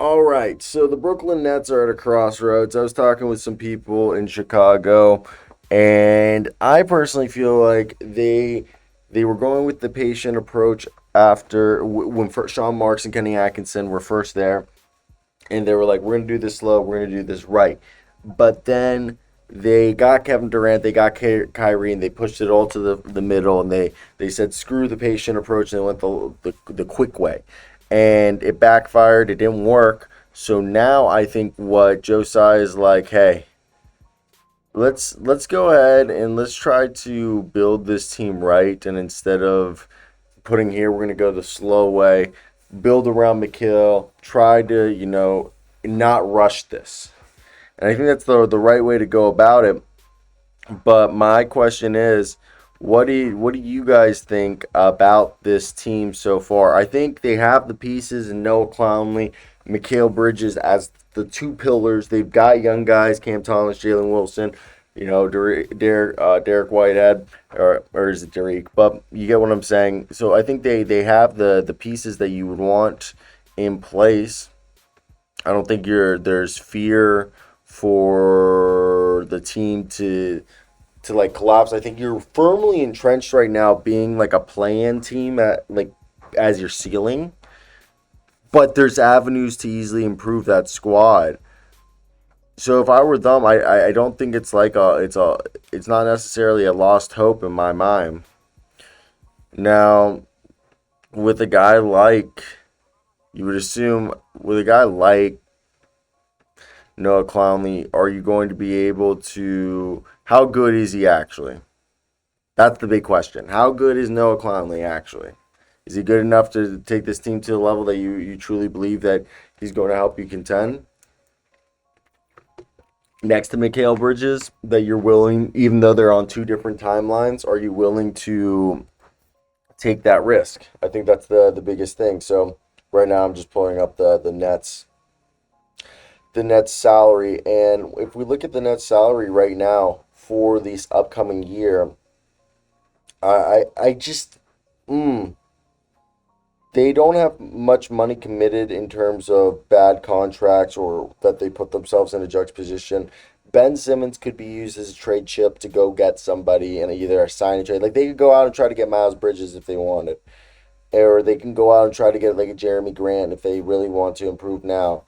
All right, so the Brooklyn Nets are at a crossroads. I was talking with some people in Chicago, and I personally feel like they were going with the patient approach after when Sean Marks and Kenny Atkinson were first there, and they were like, "We're gonna do this slow, we're gonna do this right," but then they got Kevin Durant, they got Kyrie, and they pushed it all to the middle, and they said, "Screw the patient approach," and they went the quick way, and it backfired. It didn't work. So now I think what Joe Tsai is like, hey, let's go ahead and let's try to build this team right, and instead of putting here, we're gonna go the slow way, build around Mikal, try to not rush this, and I think that's the right way to go about it. But my question is, what do you guys think about this team so far? I think they have the pieces and Noah Clowney, Mikal Bridges as the two pillars. They've got young guys, Cam Thomas, Jalen Wilson, Derek Whitehead, or is it Derek? But you get what I'm saying. So I think they have the pieces that you would want in place. I don't think there's fear for the team to like collapse. I think you're firmly entrenched right now, being like a play-in team at like as your ceiling. But there's avenues to easily improve that squad. So if I were them, I don't think it's not necessarily a lost hope in my mind. Now with a guy like you would assume with a guy like Noah Clowney, are you going to be able to? How good is he actually? That's the big question. How good is Noah Clowney actually? Is he good enough to take this team to the level that you truly believe that he's going to help you contend? Next to Mikal Bridges, that you're willing, even though they're on two different timelines, are you willing to take that risk? I think that's the biggest thing. So right now I'm just pulling up the Nets salary, and if we look at the Nets salary right now for this upcoming year, I just they don't have much money committed in terms of bad contracts or that they put themselves in a juxtaposition. Ben Simmons could be used as a trade chip to go get somebody and either a sign and trade. Like they could go out and try to get Miles Bridges if they wanted, or they can go out and try to get like a Jeremy Grant if they really want to improve now.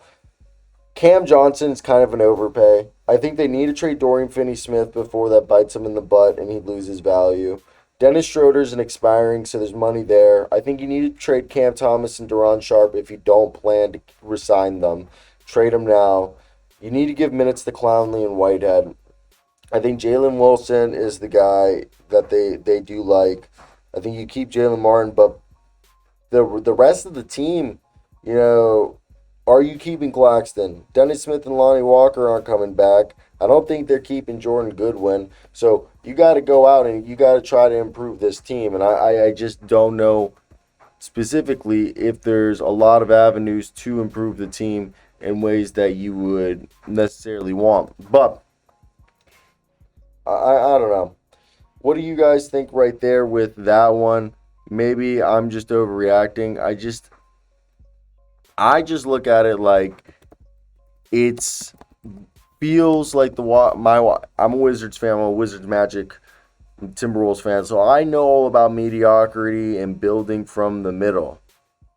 Cam Johnson's kind of an overpay. I think they need to trade Dorian Finney-Smith before that bites him in the butt and he loses value. Dennis Schroeder's an expiring, so there's money there. I think you need to trade Cam Thomas and Duron Sharp if you don't plan to resign them. Trade them now. You need to give minutes to Clowney and Whitehead. I think Jalen Wilson is the guy that they do like. I think you keep Jalen Martin, but the rest of the team, you know, are you keeping Claxton? Dennis Smith and Lonnie Walker aren't coming back. I don't think they're keeping Jordan Goodwin. So you got to go out and you got to try to improve this team. And I just don't know specifically if there's a lot of avenues to improve the team in ways that you would necessarily want. But I don't know. What do you guys think right there with that one? Maybe I'm just overreacting. I just look at it like it's feels like I'm a Wizards fan. I'm a Wizards Magic Timberwolves fan, so I know all about mediocrity and building from the middle.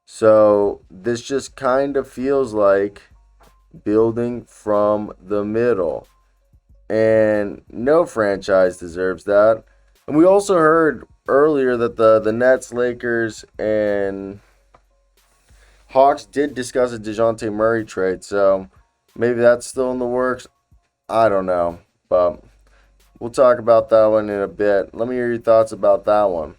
So this just kind of feels like building from the middle, and no franchise deserves that. And we also heard earlier that the Nets, Lakers, and Hawks did discuss a DeJounte Murray trade, so maybe that's still in the works. I don't know, but we'll talk about that one in a bit. Let me hear your thoughts about that one.